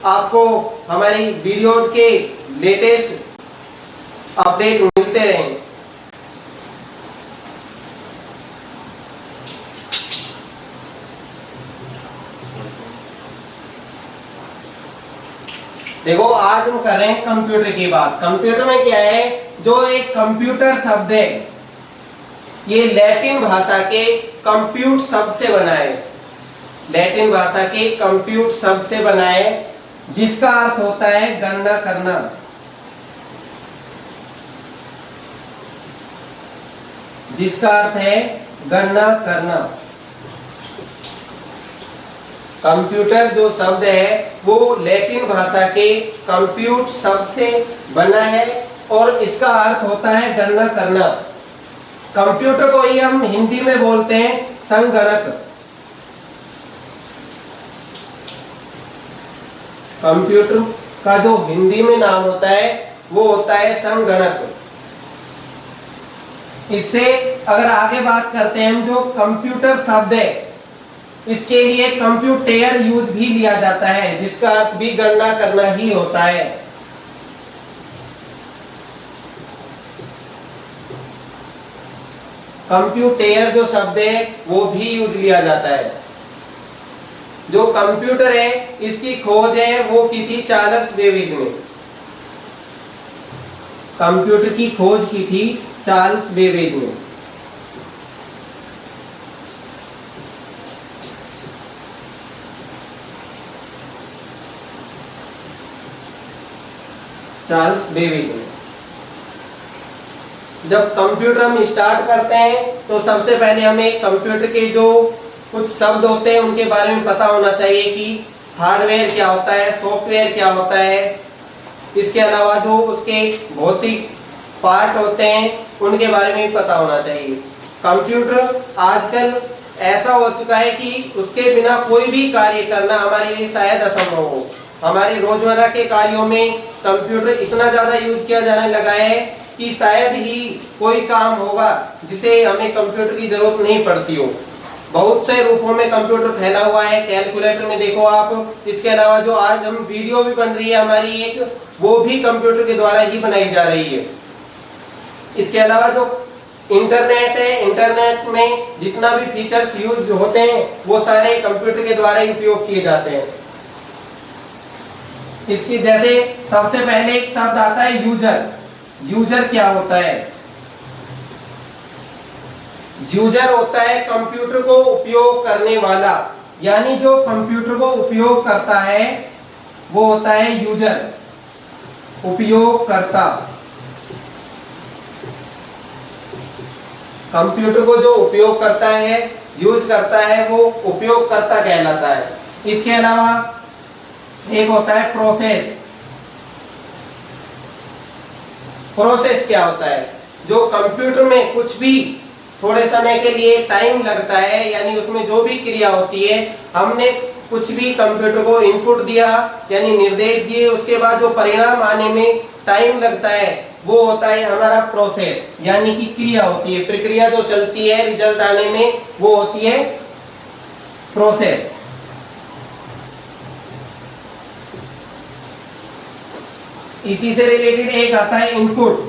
आपको हमारी वीडियोस के लेटेस्ट अपडेट मिलते रहें। देखो, आज हम कर रहे हैं कंप्यूटर की बात। कंप्यूटर में क्या है, जो एक कंप्यूटर शब्द है ये लैटिन भाषा के कंप्यूट शब्द से बना है। लैटिन भाषा के कंप्यूट शब्द से बना है, जिसका अर्थ होता है गणना करना। जिसका अर्थ है गणना करना। कंप्यूटर जो शब्द है वो लैटिन भाषा के कंप्यूट शब्द से बना है और इसका अर्थ होता है गणना करना। कंप्यूटर को ही हम हिंदी में बोलते हैं संगणक। कंप्यूटर का जो हिंदी में नाम होता है वो होता है संगणक। इससे अगर आगे बात करते हैं हम, जो कंप्यूटर शब्द है इसके लिए कंप्यूटर यूज भी लिया जाता है, जिसका अर्थ भी गणना करना ही होता है। कंप्यूटर जो शब्द है वो भी यूज लिया जाता है। जो कंप्यूटर है इसकी खोज है वो की थी चार्ल्स बेबेज ने। कंप्यूटर की खोज की थी चार्ल्स बेबेज ने। चार्ल्स बेबेज ने। जब कंप्यूटर हम स्टार्ट करते हैं तो सबसे पहले हमें कंप्यूटर के जो कुछ शब्द होते हैं उनके बारे में पता होना चाहिए कि हार्डवेयर क्या होता है, सॉफ्टवेयर क्या होता है। इसके अलावा जो उसके भौतिक पार्ट होते हैं उनके बारे में भी पता होना चाहिए। कंप्यूटर आजकल ऐसा हो चुका है कि उसके बिना कोई भी कार्य करना हमारे लिए शायद असंभव हो। हमारे रोजमर्रा के कार्यों में कंप्यूटर इतना ज्यादा यूज किया जाने लगा है कि शायद ही कोई काम होगा जिसे हमें कंप्यूटर की जरूरत नहीं पड़ती हो। बहुत से रूपों में कंप्यूटर फैला हुआ है। कैलकुलेटर में देखो आप। इसके अलावा जो आज हम वीडियो भी बन रही है हमारी एक, वो भी कंप्यूटर के द्वारा ही बनाई जा रही है। इसके अलावा जो इंटरनेट है, इंटरनेट में जितना भी फीचर्स यूज होते हैं वो सारे कंप्यूटर के द्वारा ही उपयोग किए जाते हैं। इसकी जैसे सबसे पहले एक शब्द आता है यूजर। यूजर क्या होता है? यूजर होता है कंप्यूटर को उपयोग करने वाला, यानी जो कंप्यूटर को उपयोग करता है वो होता है यूजर, उपयोगकर्ता। कंप्यूटर को जो उपयोग करता है, यूज करता है, वो उपयोगकर्ता कहलाता है। इसके अलावा एक होता है प्रोसेस। प्रोसेस क्या होता है? जो कंप्यूटर में कुछ भी थोड़े समय के लिए टाइम लगता है, यानी उसमें जो भी क्रिया होती है, हमने कुछ भी कंप्यूटर को इनपुट दिया यानी निर्देश दिए, उसके बाद जो परिणाम आने में टाइम लगता है वो होता है हमारा प्रोसेस, यानी कि क्रिया होती है, प्रक्रिया जो चलती है रिजल्ट आने में, वो होती है प्रोसेस। इसी से रिलेटेड एक आता है इनपुट।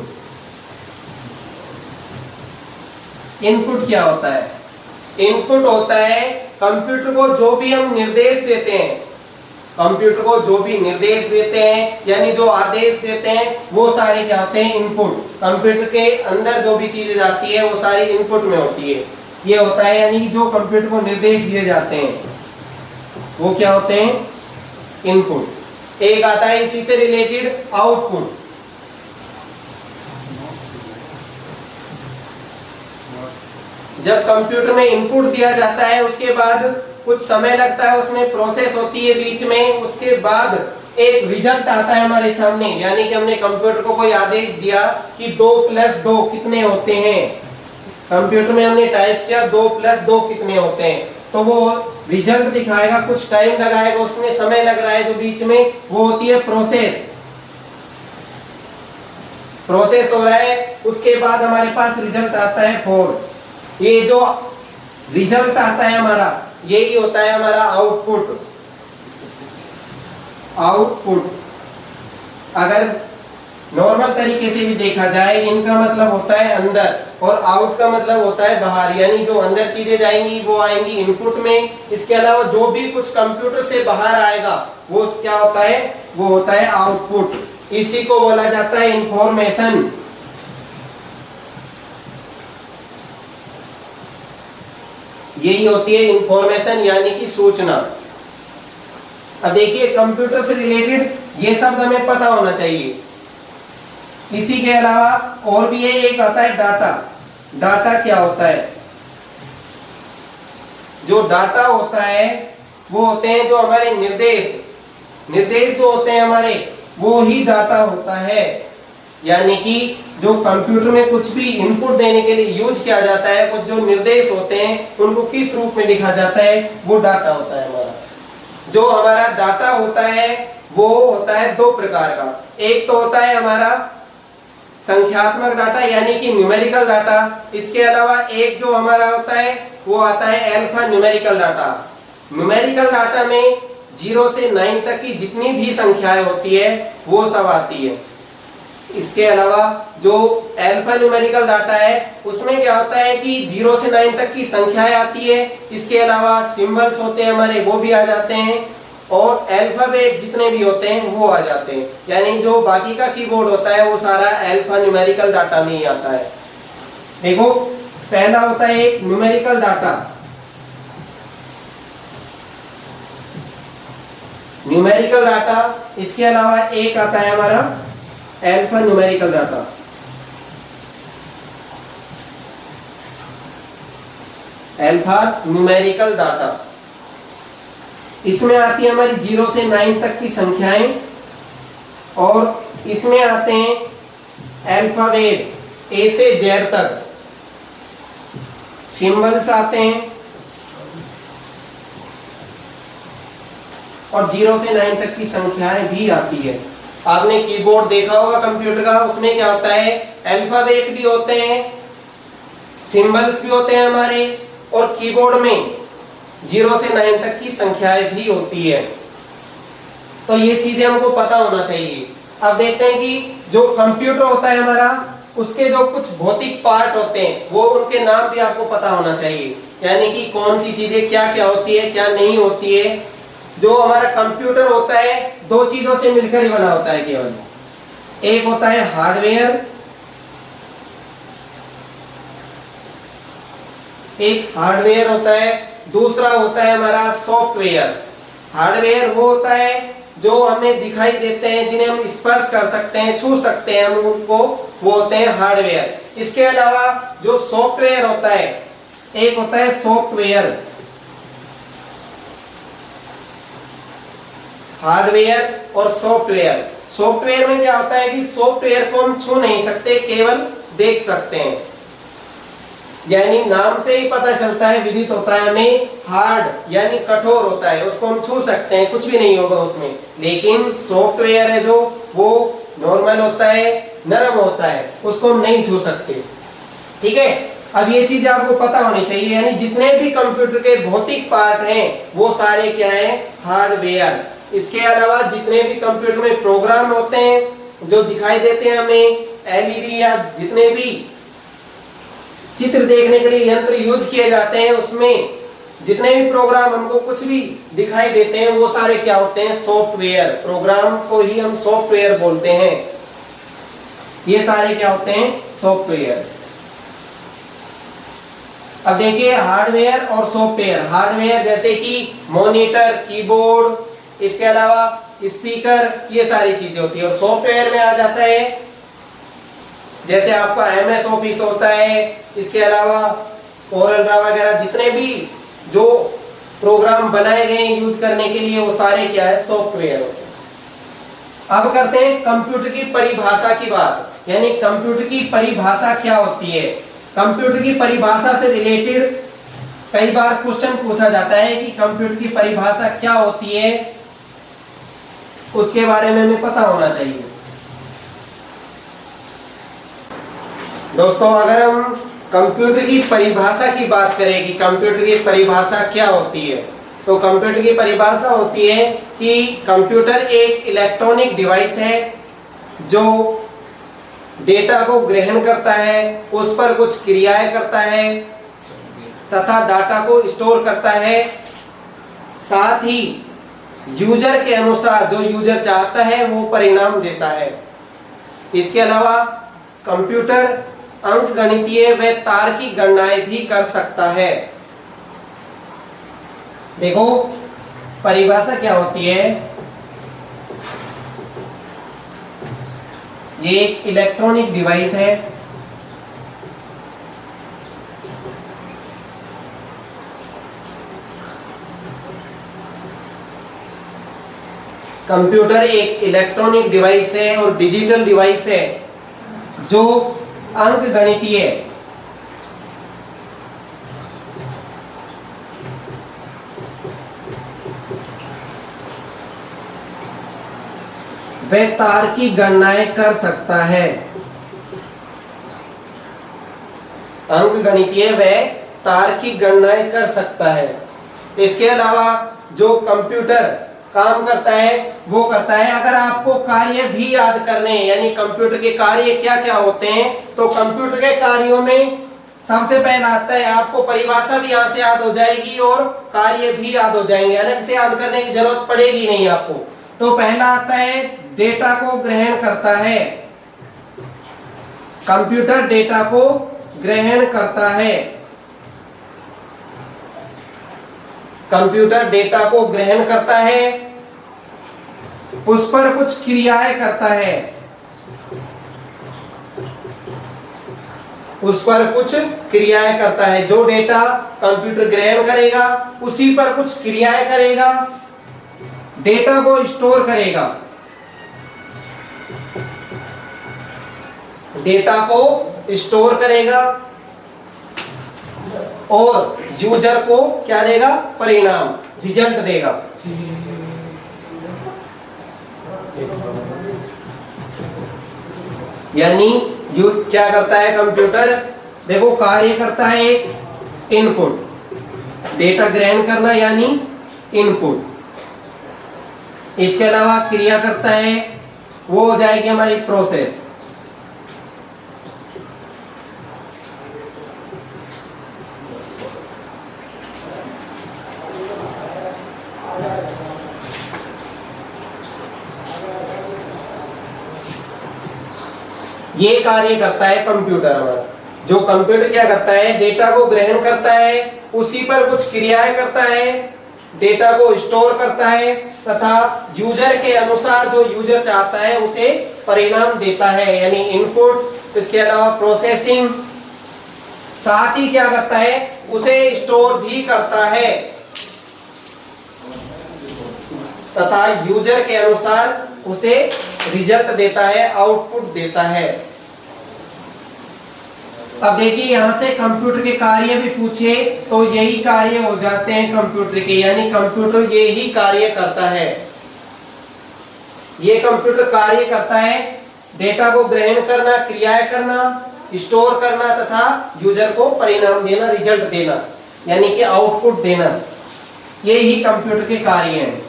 इनपुट क्या होता है? इनपुट होता है कंप्यूटर को जो भी हम निर्देश देते हैं, कंप्यूटर को जो भी निर्देश देते हैं यानी जो आदेश देते हैं वो सारे क्या होते हैं? इनपुट। कंप्यूटर के अंदर जो भी चीजें जाती है वो सारी इनपुट में होती है। ये होता है यानी जो कंप्यूटर को निर्देश दिए जाते हैं वो क्या होते हैं? इनपुट। एक आता है इसी से रिलेटेड आउटपुट। जब कंप्यूटर में इनपुट दिया जाता है उसके बाद कुछ समय लगता है, उसमें प्रोसेस होती है बीच में, उसके बाद एक रिजल्ट आता है हमारे सामने, यानी कि हमने कंप्यूटर को कोई आदेश दिया कि 2 + 2 कितने होते हैं। कंप्यूटर में हमने टाइप किया 2 + 2 कितने होते हैं, तो वो रिजल्ट दिखाएगा, कुछ टाइम लगाएगा, उसमें समय लग रहा है जो बीच में, वो होती है प्रोसेस। प्रोसेस हो रहा है, उसके बाद हमारे पास रिजल्ट आता है 4। ये जो रिजल्ट आता है हमारा, यही होता है हमारा आउटपुट। आउटपुट। अगर नॉर्मल तरीके से भी देखा जाए, इनका मतलब होता है अंदर और आउट का मतलब होता है बाहर, यानी जो अंदर चीजें जाएंगी वो आएंगी इनपुट में। इसके अलावा जो भी कुछ कंप्यूटर से बाहर आएगा वो क्या होता है, वो होता है आउटपुट। इसी को बोला जाता है इंफॉर्मेशन। यही होती है इंफॉर्मेशन यानी कि सूचना। अब देखिए कंप्यूटर से रिलेटेड ये शब्द हमें पता होना चाहिए। इसी के अलावा और भी है, एक आता है डाटा। डाटा क्या होता है? जो डाटा होता है वो होते हैं जो हमारे निर्देश जो होते हैं हमारे, वो ही डाटा होता है। यानी कि जो कंप्यूटर में कुछ भी इनपुट देने के लिए यूज किया जाता है, कुछ जो निर्देश होते हैं उनको किस रूप में लिखा जाता है, वो डाटा होता है हमारा। जो हमारा डाटा होता है वो होता है दो प्रकार का। एक तो होता है हमारा संख्यात्मक डाटा यानी कि न्यूमेरिकल डाटा। इसके अलावा एक जो हमारा होता है वो आता है alpha numerical data. Numerical data में 0 से 9 तक की जितनी भी संख्याएं होती है वो सब आती है। इसके अलावा जो अल्फा न्यूमेरिकल डाटा है उसमें क्या होता है कि 0 से 9 तक की संख्याएं आती है। इसके अलावा सिंबल्स होते हैं हमारे, वो भी आ जाते हैं, और अल्फाबेट जितने भी होते हैं वो आ जाते हैं। यानी जो बाकी का कीबोर्ड होता है वो सारा अल्फा न्यूमेरिकल डाटा में ही आता है। देखो पहला होता है एक न्यूमेरिकल डाटा। न्यूमेरिकल डाटा, इसके अलावा एक आता है हमारा alpha numerical data. Alpha numerical data इसमें आती है हमारी 0 से 9 तक की संख्याएं, और इसमें आते हैं अल्फाबेट ए से जेड तक, सिंबल्स आते हैं, और 0 से 9 तक की संख्याएं भी आती है। आपने कीबोर्ड देखा होगा कंप्यूटर का, उसमें क्या होता है, अल्फाबेट भी होते हैं, सिंबल्स भी होते हैं हमारे, और कीबोर्ड में 0 से 9 तक की संख्याएं भी होती है। तो ये चीजें हमको पता होना चाहिए। अब देखते हैं कि जो कंप्यूटर होता है हमारा, उसके जो कुछ भौतिक पार्ट होते हैं वो उनके नाम भी आपको पता होना चाहिए। यानी कि कौन सी चीजें क्या क्या होती है, क्या नहीं होती है। जो हमारा कंप्यूटर होता है दो चीजों से मिलकर ही बना होता है केवल। एक होता है हार्डवेयर, एक हार्डवेयर होता है, दूसरा होता है हमारा सॉफ्टवेयर। हार्डवेयर वो होता है जो हमें दिखाई देते हैं, जिन्हें हम स्पर्श कर सकते हैं, छू सकते हैं हम उनको, वो होते हैं हार्डवेयर। इसके अलावा जो सॉफ्टवेयर होता है, एक होता है सॉफ्टवेयर। हार्डवेयर और सॉफ्टवेयर। सॉफ्टवेयर में क्या होता है कि सॉफ्टवेयर को हम छू नहीं सकते, केवल देख सकते हैं। यानी नाम से ही पता चलता है, विदित होता है हमें, हार्ड यानी कठोर होता है, उसको हम छू सकते हैं, कुछ भी नहीं होगा उसमें। लेकिन सॉफ्टवेयर है जो, वो नॉर्मल होता है, नरम होता है, उसको हम नहीं छू सकते। ठीक है, अब ये चीज आपको पता होनी चाहिए। यानी जितने भी कंप्यूटर के भौतिक पार्ट हैं वो सारे क्या है, हार्डवेयर। इसके अलावा जितने भी कंप्यूटर में प्रोग्राम होते हैं जो दिखाई देते हैं हमें, एलईडी या जितने भी चित्र देखने के लिए यंत्र यूज किए जाते हैं, उसमें जितने भी प्रोग्राम हमको कुछ भी दिखाई देते हैं वो सारे क्या होते हैं, सॉफ्टवेयर। प्रोग्राम को ही हम सॉफ्टवेयर बोलते हैं। ये सारे क्या होते हैं, सॉफ्टवेयर। अब देखिए हार्डवेयर और सॉफ्टवेयर। हार्डवेयर जैसे कि मॉनिटर, कीबोर्ड, इसके अलावा स्पीकर, ये सारी चीजें होती है। और सॉफ्टवेयर में आ जाता है जैसे आपका एमएस ऑफिस होता है, इसके अलावा कोरल ड्रा वगैरह जितने भी जो प्रोग्राम बनाए गए यूज करने के लिए, वो सारे क्या है, सॉफ्टवेयर होते हैं। अब करते हैं कंप्यूटर की परिभाषा की बात। यानी कंप्यूटर की परिभाषा क्या होती है। कंप्यूटर की परिभाषा से रिलेटेड कई बार क्वेश्चन पूछा जाता है कि कंप्यूटर की परिभाषा क्या होती है, उसके बारे में हमें पता होना चाहिए। दोस्तों अगर हम कंप्यूटर की परिभाषा की बात करें कि कंप्यूटर की परिभाषा क्या होती है, तो कंप्यूटर की परिभाषा होती है कि कंप्यूटर एक इलेक्ट्रॉनिक डिवाइस है जो डेटा को ग्रहण करता है, उस पर कुछ क्रियाएं करता है तथा डाटा को स्टोर करता है। साथ ही यूजर के अनुसार जो यूजर चाहता है वो परिणाम देता है। इसके अलावा कंप्यूटर अंकगणितीय व तार्किक गणनाएं भी कर सकता है। देखो परिभाषा क्या होती है, ये एक इलेक्ट्रॉनिक डिवाइस है कंप्यूटर एक इलेक्ट्रॉनिक डिवाइस है और डिजिटल डिवाइस है जो अंकगणितीय व तार्किक गणनाएं कर सकता है। अंकगणितीय व तार्किक गणनाएं कर सकता है। इसके अलावा जो कंप्यूटर काम करता है वो करता है, अगर आपको कार्य भी याद करने हैं यानी कंप्यूटर के कार्य क्या क्या होते हैं तो कंप्यूटर के कार्यों में सबसे पहला आता है, आपको परिभाषा भी यहाँ से याद हो जाएगी और कार्य भी याद हो जाएंगे, अलग से याद करने की जरूरत पड़ेगी नहीं आपको। तो पहला आता है डेटा को ग्रहण करता है, कंप्यूटर डेटा को ग्रहण करता है, कंप्यूटर डेटा को ग्रहण करता है, उस पर कुछ क्रियाएं करता है, उस पर कुछ क्रियाएं करता है। जो डेटा कंप्यूटर ग्रहण करेगा उसी पर कुछ क्रियाएं करेगा, डेटा को स्टोर करेगा, डेटा को स्टोर करेगा और यूजर को क्या देगा, परिणाम, रिजल्ट देगा। यानी क्या करता है कंप्यूटर, देखो कार्य करता है एक इनपुट, डेटा ग्रहण करना यानी इनपुट। इसके अलावा क्रिया करता है वो हो जाएगी हमारी प्रोसेस। ये कार्य करता है कंप्यूटर हमारा। जो कंप्यूटर क्या करता है, डेटा को ग्रहण करता है, उसी पर कुछ क्रियाएं करता है, डेटा को स्टोर करता है तथा यूजर के अनुसार जो यूजर चाहता है उसे परिणाम देता है यानी इनपुट। इसके अलावा प्रोसेसिंग, साथ ही क्या करता है, उसे स्टोर भी करता है तथा यूजर के अनुसार उसे रिजल्ट देता है, आउटपुट देता है। अब देखिए यहां से कंप्यूटर के कार्य भी पूछे तो यही कार्य हो जाते हैं कंप्यूटर के, यानी कंप्यूटर यही कार्य करता है। ये कंप्यूटर कार्य करता है डेटा को ग्रहण करना, क्रियाएं करना, स्टोर करना तथा यूजर को परिणाम देना, रिजल्ट देना यानी कि आउटपुट देना। यही कंप्यूटर के कार्य हैं।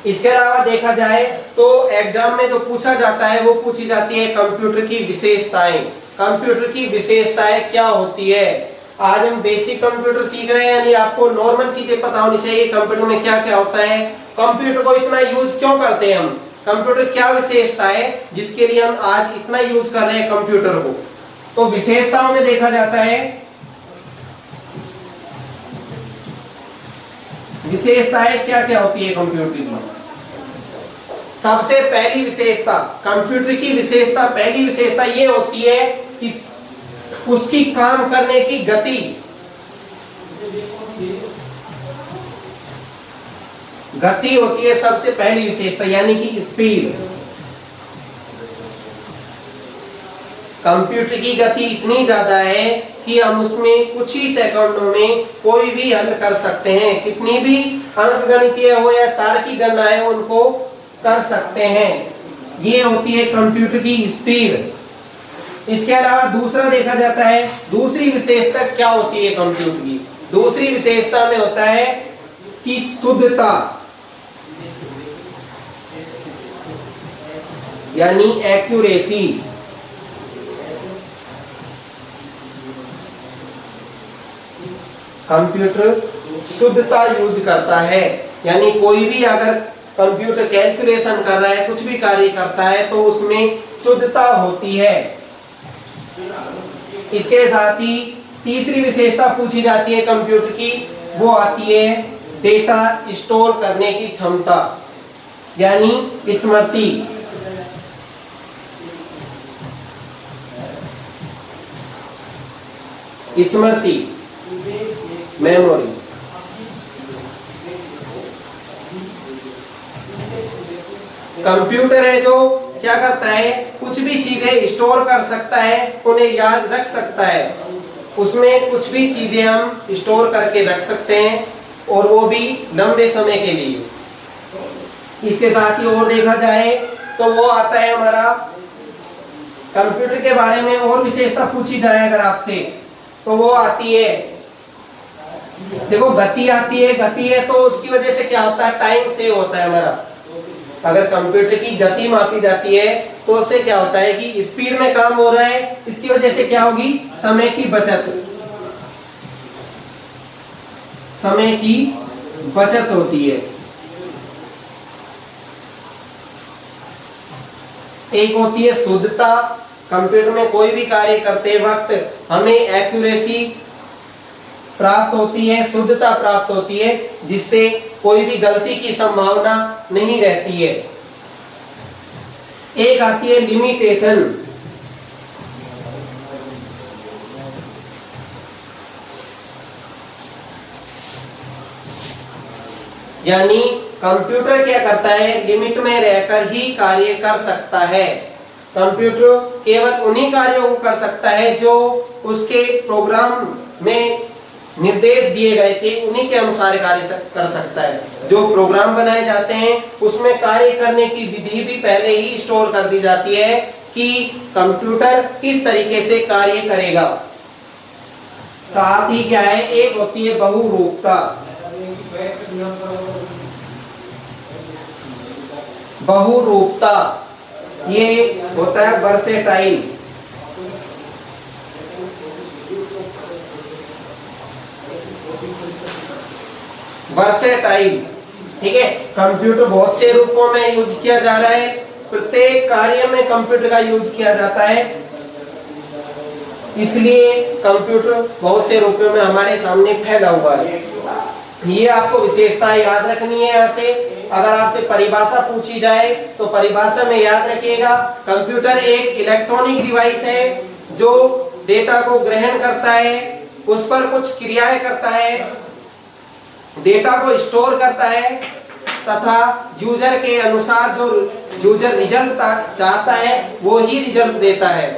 इसके अलावा देखा जाए तो एग्जाम में जो पूछा जाता है वो पूछी जाती है कंप्यूटर की विशेषताएं। कंप्यूटर की विशेषताएं क्या होती है। आज हम बेसिक कंप्यूटर सीख रहे हैं यानी आपको नॉर्मल चीजें पता होनी चाहिए कंप्यूटर में क्या क्या होता है, कंप्यूटर को इतना यूज क्यों करते हैं हम, कंप्यूटर क्या विशेषता है जिसके लिए हम आज इतना यूज कर रहे हैं कंप्यूटर को। तो विशेषताओं में देखा जाता है, विशेषताएं क्या क्या होती है कंप्यूटर की। सबसे पहली विशेषता, कंप्यूटर की विशेषता, पहली विशेषता ये होती है कि उसकी काम करने की गति, गति होती है सबसे पहली विशेषता यानी कि स्पीड। कंप्यूटर की गति इतनी ज्यादा है कि हम उसमें कुछ ही सेकंडों में कोई भी हल कर सकते हैं, कितनी भी अंकगणितीय हो या तार्किक गणनाएं हो उनको कर सकते हैं। ये होती है कंप्यूटर की स्पीड। इसके अलावा दूसरा देखा जाता है, दूसरी विशेषता क्या होती है कंप्यूटर की, दूसरी विशेषता में होता है कि शुद्धता, यानी एक्यूरेसी। कंप्यूटर शुद्धता यूज करता है, यानी कोई भी अगर कंप्यूटर कैलकुलेशन कर रहा है, कुछ भी कार्य करता है तो उसमें शुद्धता होती है। इसके साथ ही तीसरी विशेषता पूछी जाती है कंप्यूटर की, वो आती है डेटा स्टोर करने की क्षमता, यानी स्मृति। स्मृति, मेमोरी। कंप्यूटर है जो क्या करता है, कुछ भी चीजें स्टोर कर सकता है, उन्हें याद रख सकता है। उसमें कुछ भी चीजें हम स्टोर करके रख सकते हैं और वो भी लंबे समय के लिए। इसके साथ ही और देखा जाए तो वो आता है हमारा कंप्यूटर के बारे में और विशेषता पूछी जाए अगर आपसे, तो वो आती है, देखो गति आती है। गति है तो उसकी वजह से क्या होता है, टाइम सेव होता है हमारा। अगर कंप्यूटर की गति मापी जाती है तो उससे क्या होता है कि स्पीड में काम हो रहा है, इसकी वजह से क्या होगी, समय की बचत, समय की बचत होती है। एक होती है शुद्धता, कंप्यूटर में कोई भी कार्य करते वक्त हमें एक्यूरेसी प्राप्त होती है, शुद्धता प्राप्त होती है, जिससे कोई भी गलती की संभावना नहीं रहती है। एक आती है लिमिटेशन, यानी कंप्यूटर क्या करता है, लिमिट में रहकर ही कार्य कर सकता है। कंप्यूटर केवल उन्हीं कार्यों को कर सकता है जो उसके प्रोग्राम में निर्देश दिए गए थे, उन्हीं के अनुसार कार्य कर सकता है। जो प्रोग्राम बनाए जाते हैं उसमें कार्य करने की विधि भी पहले ही स्टोर कर दी जाती है कि कंप्यूटर किस तरीके से कार्य करेगा। साथ ही क्या है, एक होती है बहुरूपता। बहुरूपता ये होता है वर्सेटाइल। वर्सेटाइल, ठीक है, कंप्यूटर बहुत से रूपों में यूज किया जा रहा है, प्रत्येक कार्य में कंप्यूटर का यूज किया जाता है, इसलिए कंप्यूटर बहुत से रूपों में हमारे सामने फैला हुआ है। ये आपको विशेषता याद रखनी है। यहाँ से अगर आपसे परिभाषा पूछी जाए तो परिभाषा में याद रखिएगा, कंप्यूटर एक इलेक्ट्रॉनिक डिवाइस है जो डेटा को ग्रहण करता है, उस पर कुछ क्रियाएं करता है, डेटा को स्टोर करता है तथा यूजर के अनुसार जो यूजर रिजल्ट चाहता है वो ही रिजल्ट देता है।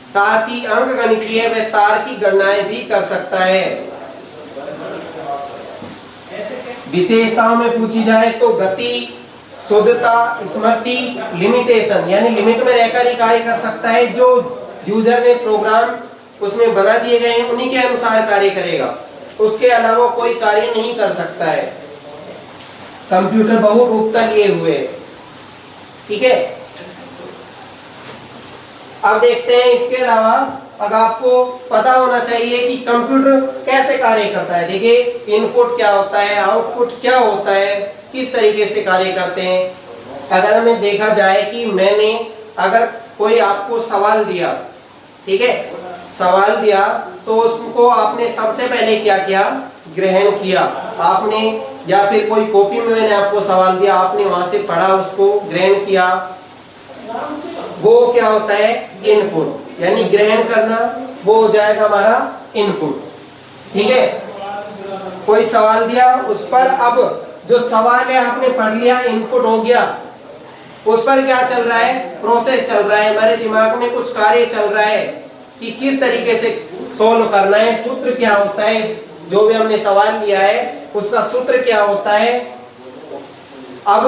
साथ ही अंकगणितीय व तार्किक गणनाएं भी कर सकता है। विशेषताओं में पूछी जाए तो गति, शुद्धता, स्मृति, लिमिटेशन, यानी लिमिट में रहकर ही कार्य कर सकता है। जो यूजर ने प्रोग्राम उसमें बना दिए गए हैं उन्हीं के अनुसार कार्य करेगा, उसके अलावा कोई कार्य नहीं कर सकता है। कंप्यूटर बहुरूपता लिए हुए, ठीक है। अब देखते हैं इसके अलावा अगर आपको पता होना चाहिए कि कंप्यूटर कैसे कार्य करता है। देखिए इनपुट क्या होता है, आउटपुट क्या होता है, किस तरीके से कार्य करते हैं। अगर हमें देखा जाए कि मैंने अगर कोई आपको सवाल दिया, ठीक है, सवाल दिया तो उसको आपने सबसे पहले क्या किया, ग्रहण किया आपने, या फिर कोई कॉपी में मैंने आपको सवाल दिया, आपने वहां से पढ़ा, उसको ग्रहण किया, वो क्या होता है, इनपुट, यानी ग्रहण करना, वो हो जाएगा हमारा इनपुट, ठीक है। कोई सवाल दिया उस पर अब जो सवाल है आपने पढ़ लिया, इनपुट हो गया, उस पर क्या चल रहा है, प्रोसेस चल रहा है, हमारे दिमाग में कुछ कार्य चल रहा है कि किस तरीके से सोल्व करना है, सूत्र क्या होता है, जो भी हमने सवाल लिया है उसका सूत्र क्या होता है। अब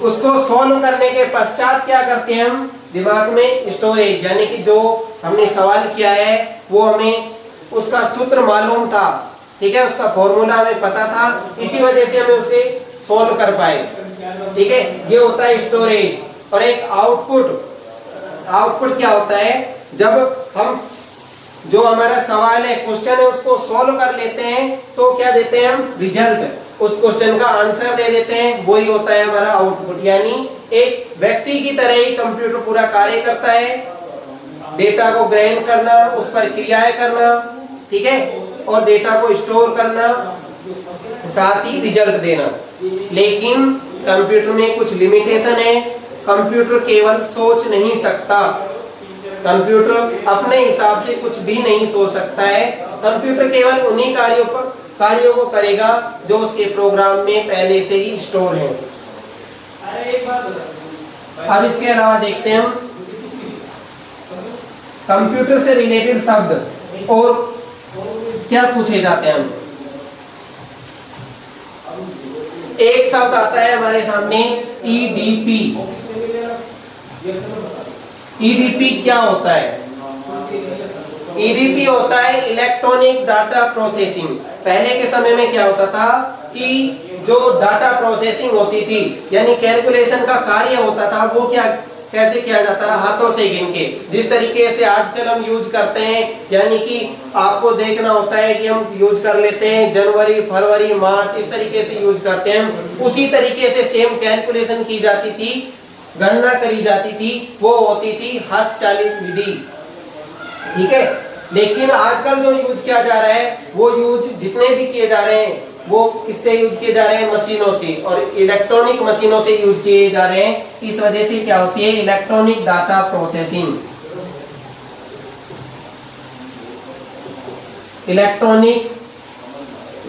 उसको सोल्व करने के पश्चात क्या करते हैं हम, दिमाग में स्टोरेज, यानी कि जो हमने सवाल किया है वो हमें उसका सूत्र मालूम था, ठीक है, उसका फॉर्मूला हमें पता था, इसी वजह से हमें उसे सोल्व कर पाए। ठीक है, ये होता है स्टोरेज। और एक आउटपुट, आउटपुट क्या होता है, जब हम जो हमारा सवाल है, क्वेश्चन है, उसको सोल्व कर लेते हैं तो क्या देते हैं हम, रिजल्ट, उस क्वेश्चन का आंसर दे देते हैं, वही होता है हमारा आउटपुट। यानी एक व्यक्ति की तरह ही कंप्यूटर पूरा कार्य करता है, डेटा को ग्रहण करना, उस पर क्रियाएं करना, ठीक है, और डेटा को स्टोर करना, साथ ही रिजल्ट देना। लेकिन कंप्यूटर में कुछ लिमिटेशन है, कंप्यूटर केवल सोच नहीं सकता, कंप्यूटर अपने हिसाब से कुछ भी नहीं सोच सकता है। कंप्यूटर केवल उन्हीं कार्यों को करेगा जो उसके प्रोग्राम में पहले से ही स्टोर है। अब इसके अलावा देखते हैं हम कंप्यूटर से रिलेटेड शब्द और क्या पूछे जाते हैं। हम एक शब्द आता है हमारे सामने, ईडीपी। ईडीपी क्या होता है? ईडीपी होता है इलेक्ट्रॉनिक डाटा प्रोसेसिंग। पहले के समय में क्या होता था कि जो डाटा प्रोसेसिंग होती थी, यानी कैलकुलेशन का कार्य होता था, वो क्या कैसे किया जाता है, हाथों से गिन के, जिस तरीके से आजकल हम यूज करते हैं। यानी कि आपको देखना होता है कि हम यूज कर लेते हैं जनवरी, फरवरी, मार्च, इस तरीके से यूज करते हैं। उसी तरीके से सेम कैलकुलेशन की जाती थी, गणना करी जाती थी, वो होती थी हस्तचालित विधि। ठीक है, लेकिन आजकल जो यूज किया जा रहा है, वो यूज जितने भी किए जा रहे हैं वो किससे यूज किए जा रहे हैं, मशीनों से, और इलेक्ट्रॉनिक मशीनों से यूज किए जा रहे हैं। इस वजह से क्या होती है, electronic data processing. Electronic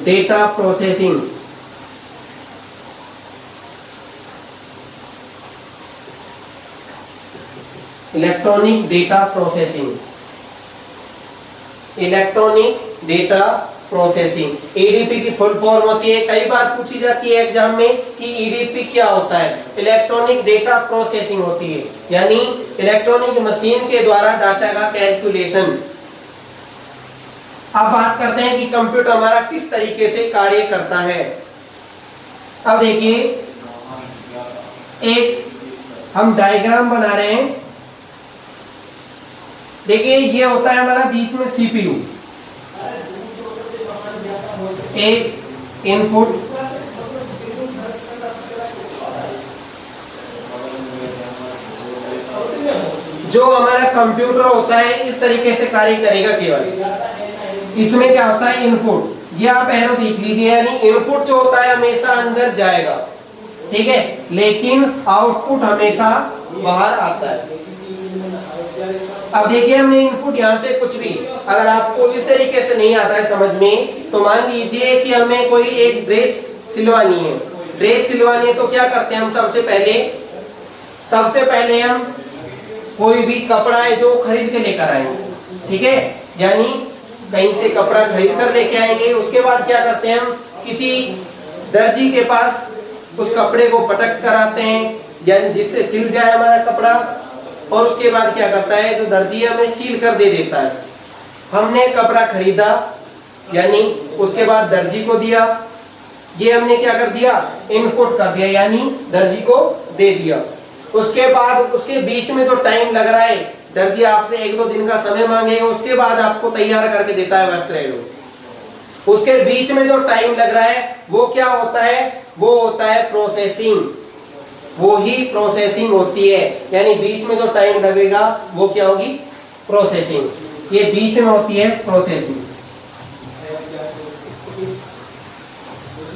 data processing, electronic data processing, electronic data processing. EDP की फुल फॉर्म होती है, कई बार पूछी जाती है एग्जाम में कि ईडीपी क्या होता है। इलेक्ट्रॉनिक डेटा प्रोसेसिंग होती है, यानी इलेक्ट्रॉनिक मशीन के द्वारा डाटा का कैलकुलेशन। अब बात करते हैं कि कंप्यूटर हमारा किस तरीके से कार्य करता है। अब देखिए, एक हम डायग्राम बना रहे हैं। देखिए, ये होता है हमारा बीच में सीपीयू, एक इनपुट, जो हमारा कंप्यूटर होता है इस तरीके से कार्य करेगा केवल। इसमें क्या होता है, इनपुट, ये आप एरो देख लीजिए, यानी इनपुट जो होता है हमेशा अंदर जाएगा, ठीक है, लेकिन आउटपुट हमेशा बाहर आता है। अब देखिए, हमने इनपुट यहाँ से कुछ भी, अगर आपको इस तरीके से नहीं आता है समझ में, तो मान लीजिए कि हमें कोई एक ड्रेस सिलवानी है। ड्रेस सिलवानी है तो क्या करते हैं हम, सबसे पहले हम कोई भी कपड़ा है जो खरीद के लेकर आएंगे, ठीक है, यानी कहीं से कपड़ा खरीद कर लेके आएंगे। उसके बाद क्या करते हैं हम, किसी दर्जी के पास उस कपड़े को पटक कर आते हैं, यानी जिससे सिल जाए हमारा कपड़ा। और उसके बाद क्या करता है, जो दर्जी हमें सील कर दे देता है। हमने कपड़ा खरीदा, यानी उसके बाद दर्जी को दिया, ये हमने क्या कर दिया, इनपुट कर दिया, यानी दर्जी को दे दिया। उसके बाद उसके बीच में जो टाइम लग रहा है, दर्जी आपसे 1-2 दिन का समय मांगेगा, उसके बाद आपको तैयार करके देता है वस्त्र। उसके बीच में जो टाइम लग रहा है वो क्या होता है, वो होता है प्रोसेसिंग। वो ही प्रोसेसिंग होती है, यानी बीच में जो टाइम लगेगा वो क्या होगी, प्रोसेसिंग। ये बीच में होती है प्रोसेसिंग,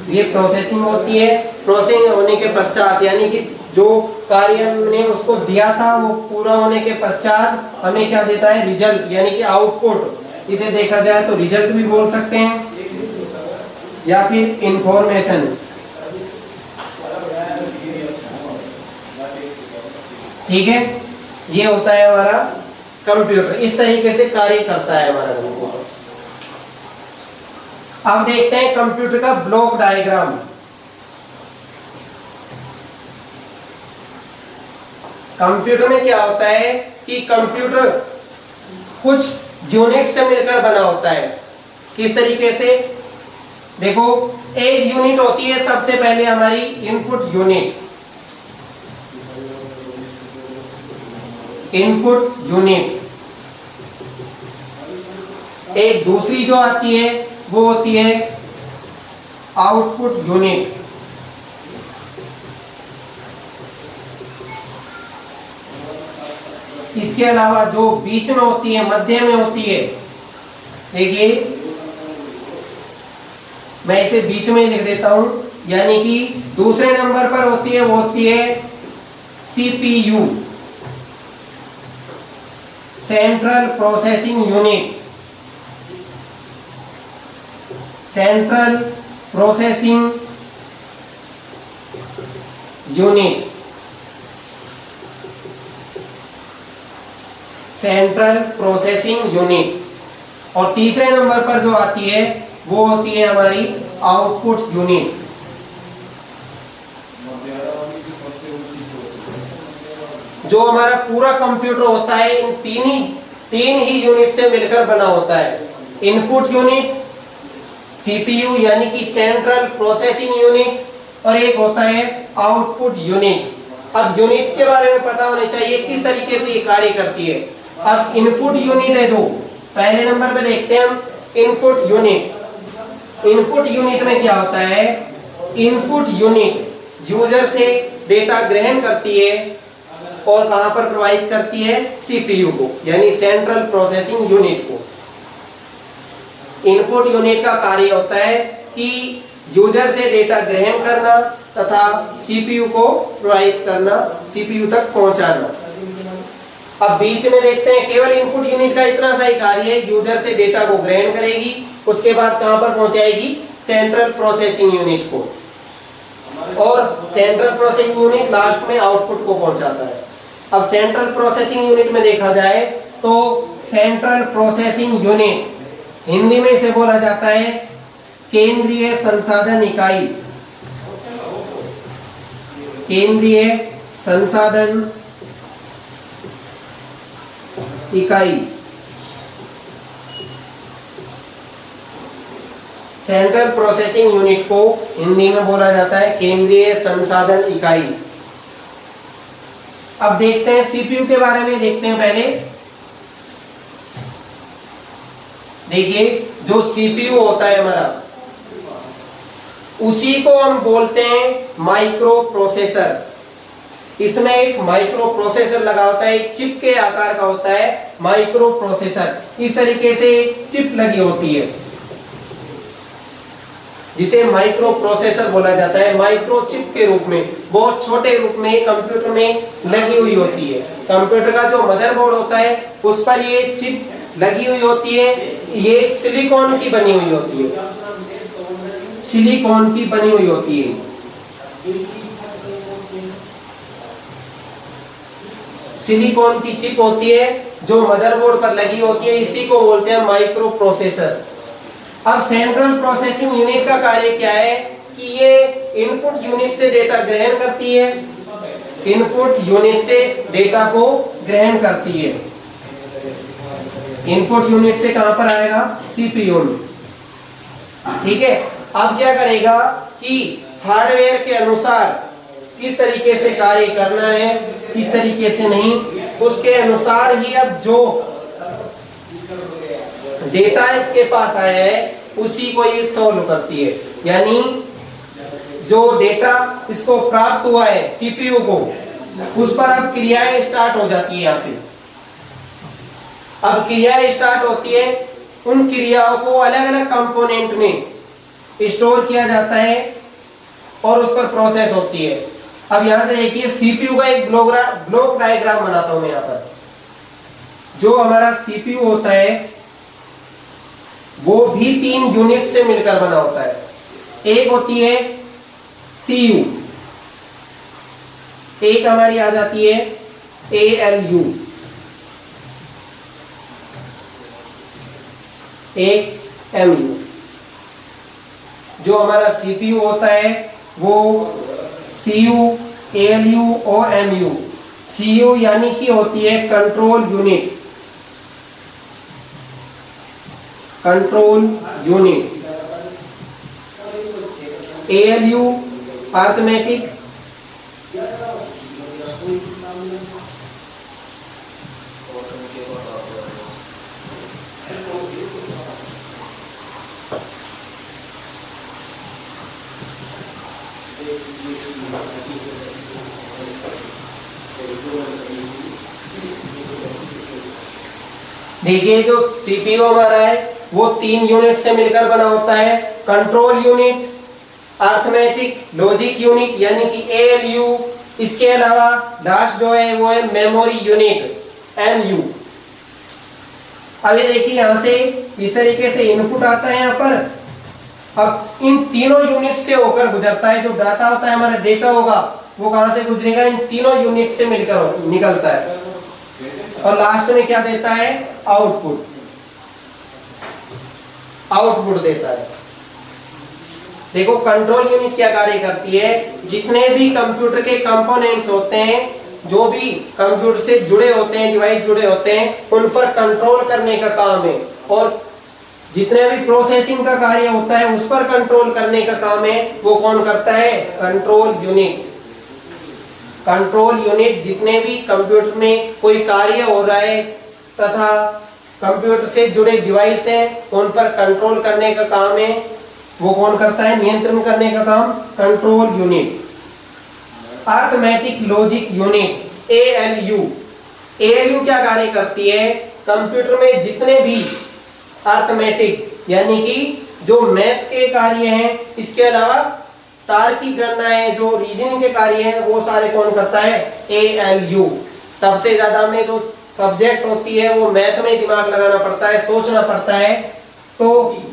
ये प्रोसेसिंग होती है। प्रोसेसिंग होने के पश्चात, यानी कि जो कार्य हमने उसको दिया था वो पूरा होने के पश्चात हमें क्या देता है, रिजल्ट, यानी कि आउटपुट। इसे देखा जाए तो रिजल्ट भी बोल सकते हैं या फिर इंफॉर्मेशन, ठीक है। ये होता है हमारा कंप्यूटर, इस तरीके से कार्य करता है हमारा कंप्यूटर। अब देखते हैं कंप्यूटर का ब्लॉक डायग्राम। कंप्यूटर में क्या होता है कि कंप्यूटर कुछ यूनिट से मिलकर बना होता है। किस तरीके से, देखो एक यूनिट होती है सबसे पहले हमारी इनपुट यूनिट, इनपुट यूनिट। एक दूसरी जो आती है वो होती है आउटपुट यूनिट। इसके अलावा जो बीच में होती है, मध्य में होती है, देखिए मैं इसे बीच में लिख देता हूं, यानी कि दूसरे नंबर पर होती है वो होती है CPU, central processing unit, central processing unit, central processing unit. और तीसरे नंबर पर जो आती है वो होती है हमारी आउटपुट यूनिट। जो हमारा पूरा कंप्यूटर होता है इन तीन ही यूनिट से मिलकर बना होता है। इनपुट यूनिट सीपीयू यानी कि सेंट्रल प्रोसेसिंग यूनिट, और एक होता है आउटपुट यूनिट। अब यूनिट्स के बारे में पता होने चाहिए किस तरीके से ये कार्य करती है। अब इनपुट यूनिट है जो पहले नंबर पे देखते हैं हम इनपुट यूनिट। इनपुट यूनिट में क्या होता है, इनपुट यूनिट यूजर से डेटा ग्रहण करती है और कहां पर प्रोवाइड करती है, सीपीयू को, यानी सेंट्रल प्रोसेसिंग यूनिट को। इनपुट यूनिट का कार्य होता है कि यूजर से डेटा ग्रहण करना तथा सीपीयू को प्रोवाइड करना, सीपीयू तक पहुंचाना। अब बीच में देखते हैं केवल इनपुट यूनिट का इतना सा ही कार्य है, यूजर से डेटा को ग्रहण करेगी, उसके बाद कहां पर पहुंचाएगी, सेंट्रल प्रोसेसिंग यूनिट को, और सेंट्रल प्रोसेसिंग यूनिट लास्ट में आउटपुट को पहुंचाता है। अब सेंट्रल प्रोसेसिंग यूनिट में देखा जाए तो सेंट्रल प्रोसेसिंग यूनिट हिंदी में इसे बोला जाता है केंद्रीय संसाधन इकाई, केंद्रीय संसाधन इकाई। सेंट्रल प्रोसेसिंग यूनिट को हिंदी में बोला जाता है केंद्रीय संसाधन इकाई। अब देखते हैं सीपीयू के बारे में, देखते हैं पहले। देखिए जो सीपीयू होता है हमारा, उसी को हम बोलते हैं माइक्रो प्रोसेसर। इसमें एक माइक्रो प्रोसेसर लगा होता है, एक चिप के आकार का होता है माइक्रो प्रोसेसर। इस तरीके से एक चिप लगी होती है जिसे माइक्रो प्रोसेसर बोला जाता है। माइक्रो चिप के रूप में, बहुत छोटे रूप में कंप्यूटर में लगी हुई होती है। कंप्यूटर का जो मदरबोर्ड होता है उस पर ये चिप लगी हुई होती है। ये सिलिकॉन की बनी हुई होती है, सिलिकॉन की बनी हुई होती है। सिलिकॉन की चिप होती है जो मदरबोर्ड पर लगी होती है, इसी को बोलते हैं माइक्रो प्रोसेसर। अब सेंट्रल प्रोसेसिंग यूनिट का कार्य क्या है कि ये इनपुट यूनिट से डेटा ग्रहण करती है, इनपुट यूनिट से डेटा को ग्रहण करती है। इनपुट यूनिट से कहां पर आएगा, सीपीयू में, ठीक है। अब क्या करेगा कि हार्डवेयर के अनुसार किस तरीके से कार्य करना है, किस तरीके से नहीं, उसके अनुसार ही अब जो डेटा इसके पास आया है उसी को ये सॉल्व करती है। यानी जो डेटा इसको प्राप्त हुआ है सीपीयू को, उस पर अब क्रियाएं स्टार्ट हो जाती है। यहां से अब क्रियाएं स्टार्ट होती है, उन क्रियाओं को अलग अलग कंपोनेंट में स्टोर किया जाता है और उस पर प्रोसेस होती है। अब यहां से देखिए सीपीयू का एक ब्लॉक डायग्राम बनाता हूं मैं। यहां पर जो हमारा सीपीयू होता है वो भी 3 यूनिट से मिलकर बना होता है। एक होती है सीयू, एक हमारी आ जाती है एएलयू, एक एमयू। जो हमारा सीपीयू होता है वो सीयू, एएलयू और एमयू। सीयू यानी कि होती है control unit, control unit. ALU arithmetic, देखिए जो सीपीयू हमारा है वो 3 यूनिट से मिलकर बना होता है, control unit, arithmetic, logic unit यानी कि ALU। इसके अलावा लास्ट जो है वो है मेमोरी यूनिट MU। अभी देखिए यहां से इस तरीके से इनपुट आता है यहाँ पर। अब इन तीनों यूनिट से होकर गुजरता है, जो डाटा होता है हमारा डेटा होगा वो कहां से गुजरेगा, इन तीनों यूनिट से मिलकर निकलता है और लास्ट में क्या देता है, आउटपुट देता है। देखो कंट्रोल यूनिट क्या कार्य करती है, जितने भी कंप्यूटर के कंपोनेंट्स होते हैं, जो भी कंप्यूटर से जुड़े होते हैं, डिवाइस जुड़े होते हैं, उन पर कंट्रोल करने का काम है। और जितने भी प्रोसेसिंग का कार्य होता है उस पर कंट्रोल करने का काम है, वो कौन करता है, कंट्रोल यूनिट। कंट्रोल यूनिट जितने भी कंप्यूटर में कोई कार्य हो रहा है तथा कंप्यूटर से जुड़े डिवाइस हैं उन पर कंट्रोल करने का काम है, वो कौन करता है, नियंत्रण करने का काम control unit. Arithmetic logic unit ALU क्या कार्य करती है, कंप्यूटर में जितने भी अर्थमेटिक यानी कि जो मैथ के कार्य हैं, इसके अलावा तार्किक गणनाएं, जो रीजनिंग के कार्य हैं, वो सारे कौन करता है, ALU। सबसे ज्यादा में जो सब्जेक्ट होती है वो मैथ में दिमाग लगाना पड़ता है, सोचना पड़ता है, तो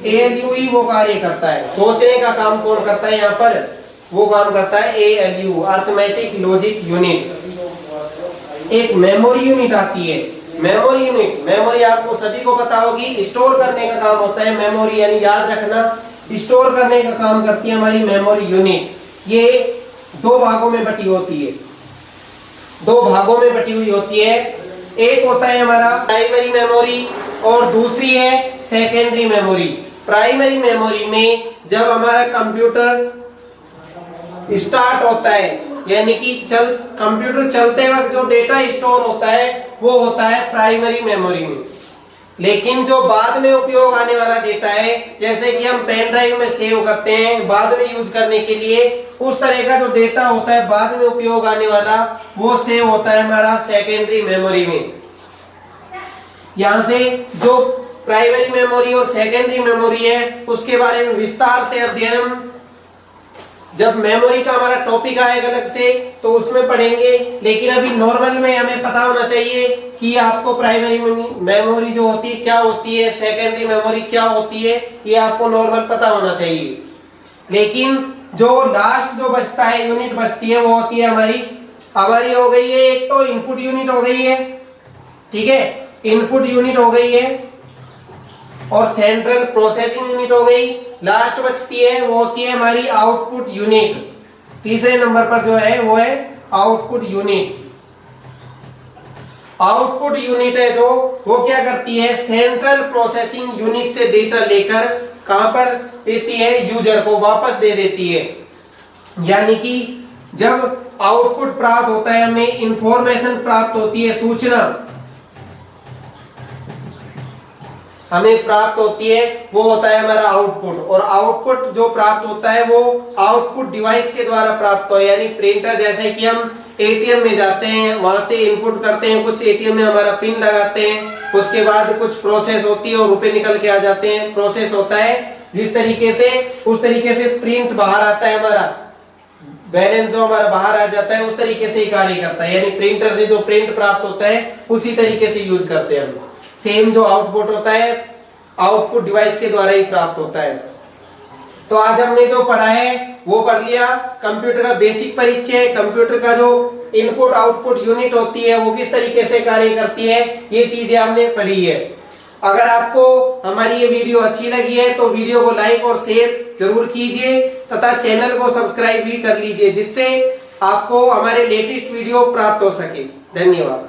ALU ही वो कार्य करता है। सोचने का काम कौन करता है यहाँ पर, वो काम करता है ALU अर्थमेटिक लॉजिक यूनिट। एक मेमोरी यूनिट आती है, मेमोरी यूनिट, मेमोरी आपको सभी को पता होगी, स्टोर करने का काम होता है मेमोरी, यानी याद रखना, स्टोर करने का काम करती है हमारी मेमोरी यूनिट। ये दो भागों में बटी होती है, दो भागों में बटी हुई होती है। एक होता है हमारा प्राइमरी मेमोरी और दूसरी है सेकेंडरी मेमोरी। प्राइमरी मेमोरी में जब हमारा कंप्यूटर स्टार्ट होता है, यानी कि कंप्यूटर चलते वक्त जो डेटा स्टोर होता है वो होता है प्राइमरी मेमोरी में। लेकिन जो बाद में उपयोग आने वाला डेटा है, जैसे कि हम पेन ड्राइव में सेव करते हैं बाद में यूज करने के लिए, उस तरह का जो डेटा होता है बाद में उपयोग आने वाला, वो सेव होता है हमारा सेकेंडरी मेमोरी में। यहां से जो प्राइमरी मेमोरी और सेकेंडरी मेमोरी है उसके बारे में विस्तार से अध्ययन जब मेमोरी का हमारा टॉपिक आएगा अलग से तो उसमें पढ़ेंगे। लेकिन अभी नॉर्मल में हमें पता होना चाहिए कि आपको प्राइमरी मेमोरी जो होती है क्या होती है, सेकेंडरी मेमोरी क्या होती है, ये आपको नॉर्मल पता होना चाहिए। लेकिन जो लास्ट जो बचता है यूनिट बचती है वो होती है हमारी हो गई है, एक तो इनपुट यूनिट हो गई है, ठीक है, इनपुट यूनिट हो गई है और सेंट्रल प्रोसेसिंग यूनिट हो गई। लास्ट बचती है वो होती है हमारी आउटपुट यूनिट। तीसरे नंबर पर जो है वो है आउटपुट यूनिट। आउटपुट यूनिट है जो वो क्या करती है, सेंट्रल प्रोसेसिंग यूनिट से डेटा लेकर कहां पर देती है, यूजर को वापस दे देती है। यानी कि जब आउटपुट प्राप्त होता है, हमें इंफॉर्मेशन प्राप्त होती है, सूचना हमें प्राप्त होती है, वो होता है हमारा आउटपुट। और आउटपुट जो प्राप्त होता है वो आउटपुट डिवाइस के द्वारा प्राप्त हो, यानी प्रिंटर, जैसे कि हम एटीएम में जाते हैं, वहां से इनपुट करते हैं, कुछ एटीएम में हमारा पिन लगाते हैं, उसके बाद कुछ प्रोसेस होती है और रुपए निकल के आ जाते हैं, प्रोसेस होता है। जिस तरीके से उस तरीके से प्रिंट बाहर आता है, हमारा बैलेंस जो हमारा बाहर आ जाता है, उस तरीके से ही कार्य करता है। यानी प्रिंटर से जो प्रिंट प्राप्त होता है उसी तरीके से यूज करते हैं हम। सेम जो आउटपुट होता है आउटपुट डिवाइस के द्वारा ही प्राप्त होता है। तो आज हमने जो पढ़ा है वो पढ़ लिया, कंप्यूटर का बेसिक परिचय, कंप्यूटर का जो इनपुट आउटपुट यूनिट होती है वो किस तरीके से कार्य करती है, ये चीजें हमने पढ़ी है। अगर आपको हमारी ये वीडियो अच्छी लगी है तो वीडियो को लाइक और शेयर जरूर कीजिए तथा चैनल को सब्सक्राइब भी कर लीजिए, जिससे आपको हमारे लेटेस्ट वीडियो प्राप्त हो सके। धन्यवाद।